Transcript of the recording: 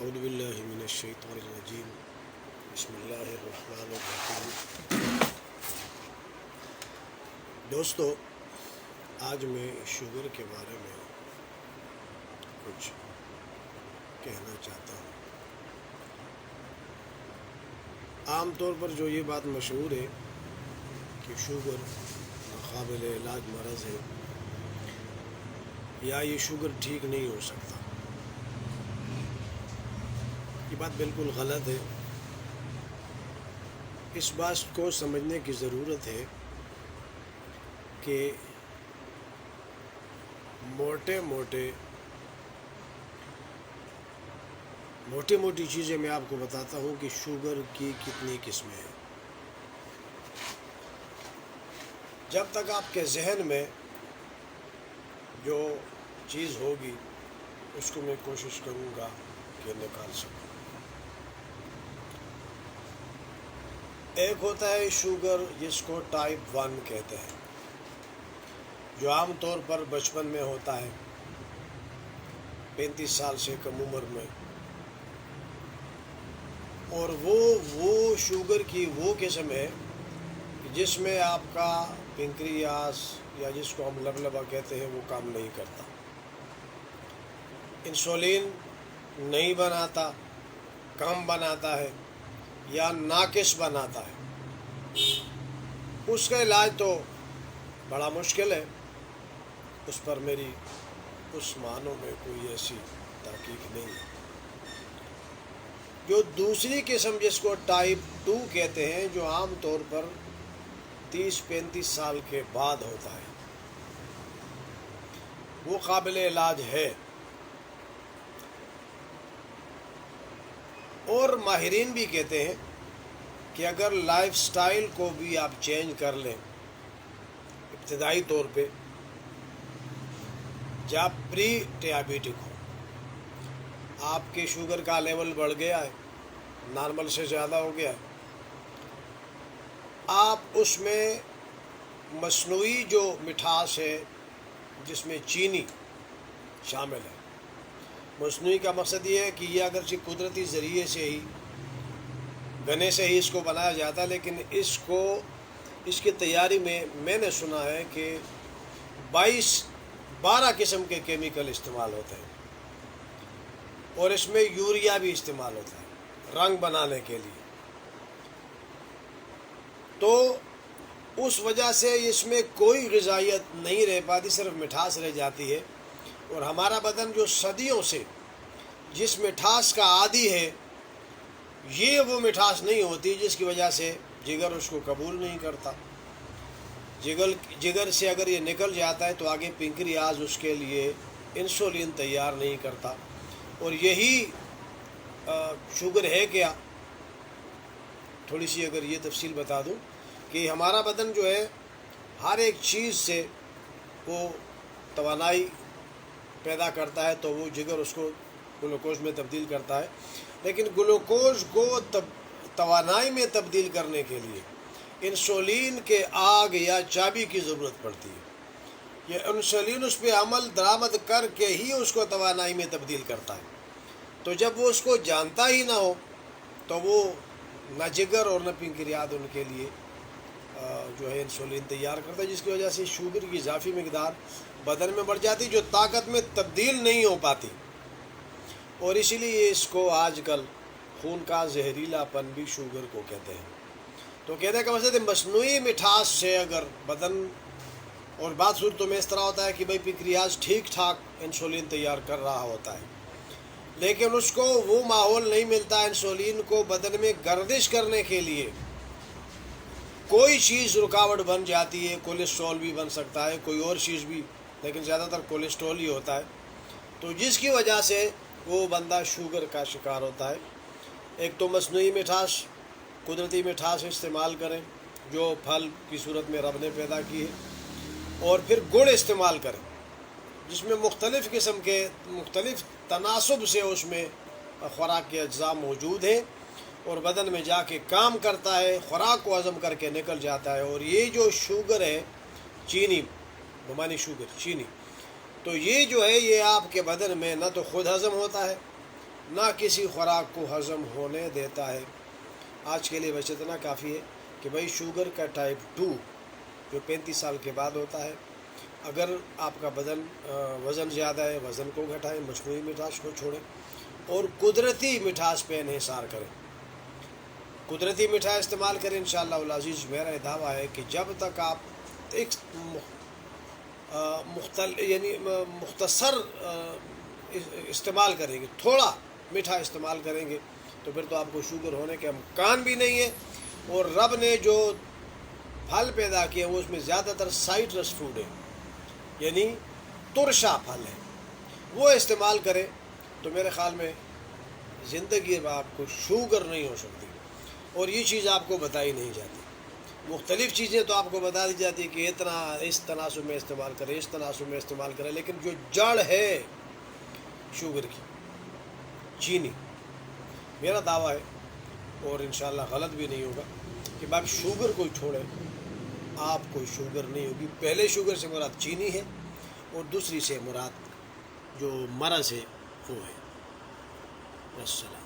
اعوذ باللہ من الشیطان الرجیم بسم اللہ الرحمن الرحیم۔ دوستو، آج میں شوگر کے بارے میں کچھ کہنا چاہتا ہوں۔ عام طور پر جو یہ بات مشہور ہے کہ شوگر ناقابل علاج مرض ہے یا یہ شوگر ٹھیک نہیں ہو سکتا، یہ بات بالکل غلط ہے۔ اس بات کو سمجھنے کی ضرورت ہے کہ موٹی چیزیں میں آپ کو بتاتا ہوں کہ شوگر کی کتنی قسمیں ہیں۔ جب تک آپ کے ذہن میں جو چیز ہوگی اس کو میں کوشش کروں گا کہ نکال سکوں۔ ایک ہوتا ہے شوگر جس کو ٹائپ 1 کہتے ہیں، جو عام طور پر بچپن میں ہوتا ہے، 35 سال سے کم عمر میں، اور وہ شوگر کی وہ قسم ہے جس میں آپ کا پنکریاس یا جس کو ہم لبلبا کہتے ہیں وہ کام نہیں کرتا، انسولین نہیں بناتا، کم بناتا ہے یا ناقص بناتا ہے۔ اس کا علاج تو بڑا مشکل ہے، اس پر میری اس معنوں میں کوئی ایسی تحقیق نہیں ہے۔ جو دوسری قسم جس کو ٹائپ 2 کہتے ہیں، جو عام طور پر 30-35 سال کے بعد ہوتا ہے، وہ قابل علاج ہے، اور ماہرین بھی کہتے ہیں کہ اگر لائف سٹائل کو بھی آپ چینج کر لیں، ابتدائی طور پہ جب پری ڈیابیٹک ہو، آپ کے شوگر کا لیول بڑھ گیا ہے، نارمل سے زیادہ ہو گیا ہے، آپ اس میں مصنوعی جو مٹھاس ہے جس میں چینی شامل ہے، مصنوعی کا مقصد یہ ہے کہ یہ اگرچہ قدرتی ذریعے سے ہی، گنے سے ہی اس کو بنایا جاتا ہے، لیکن اس کی تیاری میں نے سنا ہے کہ 12 قسم کے کیمیکل استعمال ہوتے ہیں، اور اس میں یوریا بھی استعمال ہوتا ہے رنگ بنانے کے لیے۔ تو اس وجہ سے اس میں کوئی غذائیت نہیں رہ پاتی، صرف مٹھاس رہ جاتی ہے، اور ہمارا بدن جو صدیوں سے جس مٹھاس کا عادی ہے، یہ وہ مٹھاس نہیں ہوتی، جس کی وجہ سے جگر اس کو قبول نہیں کرتا۔ جگر سے اگر یہ نکل جاتا ہے تو آگے پنکریاس اس کے لیے انسولین تیار نہیں کرتا، اور یہی شوگر ہے کیا، تھوڑی سی اگر یہ تفصیل بتا دوں کہ ہمارا بدن جو ہے ہر ایک چیز سے وہ توانائی پیدا کرتا ہے، تو وہ جگر اس کو گلوکوز میں تبدیل کرتا ہے، لیکن گلوکوز کو توانائی میں تبدیل کرنے کے لیے انسولین کے آگ یا چابی کی ضرورت پڑتی ہے۔ یہ انسولین اس پہ عمل درآمد کر کے ہی اس کو توانائی میں تبدیل کرتا ہے۔ تو جب وہ اس کو جانتا ہی نہ ہو تو وہ نہ جگر اور نہ پنکریاس ان کے لیے جو ہے انسولین تیار کرتا ہے، جس کی وجہ سے شوگر کی اضافی مقدار بدن میں بڑھ جاتی، جو طاقت میں تبدیل نہیں ہو پاتی، اور اسی لیے اس کو آج کل خون کا زہریلا پن بھی شوگر کو کہتے ہیں۔ تو کہنے کا مقصد ہے مصنوعی مٹھاس سے اگر بدن، اور بعض صورتوں میں اس طرح ہوتا ہے کہ بھئی پنکریاس ٹھیک ٹھاک انسولین تیار کر رہا ہوتا ہے، لیکن اس کو وہ ماحول نہیں ملتا انسولین کو بدن میں گردش کرنے کے لیے، کوئی چیز رکاوٹ بن جاتی ہے، کولیسٹرول بھی بن سکتا ہے، کوئی اور چیز بھی، لیکن زیادہ تر کولیسٹرول ہی ہوتا ہے، تو جس کی وجہ سے وہ بندہ شوگر کا شکار ہوتا ہے۔ ایک تو مصنوعی مٹھاس، قدرتی مٹھاس استعمال کریں جو پھل کی صورت میں رب نے پیدا کی ہے، اور پھر گڑ استعمال کریں جس میں مختلف قسم کے مختلف تناسب سے اس میں خوراک کے اجزاء موجود ہیں، اور بدن میں جا کے کام کرتا ہے، خوراک کو ہضم کر کے نکل جاتا ہے۔ اور یہ جو شوگر ہے، چینی بمانی شوگر، چینی، تو یہ جو ہے یہ آپ کے بدن میں نہ تو خود ہضم ہوتا ہے، نہ کسی خوراک کو ہضم ہونے دیتا ہے۔ آج کے لیے بس اتنا کافی ہے کہ بھائی شوگر کا ٹائپ 2 جو 35 سال کے بعد ہوتا ہے، اگر آپ کا وزن زیادہ ہے، وزن کو گھٹائیں، مصنوعی مٹھاس کو چھوڑیں اور قدرتی مٹھاس پہ انحصار کریں۔ قدرتی مٹھائی استعمال کریں انشاءاللہ العزیز۔ میرا دعویٰ ہے کہ جب تک آپ ایک مختصر استعمال کریں گے، تھوڑا میٹھا استعمال کریں گے، تو پھر تو آپ کو شوگر ہونے کے امکان بھی نہیں ہے۔ اور رب نے جو پھل پیدا کیے وہ اس میں زیادہ تر سائٹرس فوڈ ہے، یعنی ترشا پھل ہے، وہ استعمال کریں تو میرے خیال میں زندگی میں آپ کو شوگر نہیں ہو سکتی۔ اور یہ چیز آپ کو بتائی نہیں جاتی۔ مختلف چیزیں تو آپ کو بتا دی جاتی ہے کہ اتنا اس تناسب میں استعمال کریں، اس تناسب میں استعمال کریں، لیکن جو جڑ ہے شوگر کی، چینی، میرا دعویٰ ہے اور انشاءاللہ غلط بھی نہیں ہوگا کہ آپ شوگر کو چھوڑیں، آپ کو شوگر نہیں ہوگی۔ پہلے شوگر سے مراد چینی ہے اور دوسری سے مراد جو مرض ہے وہ ہے۔ والسلام۔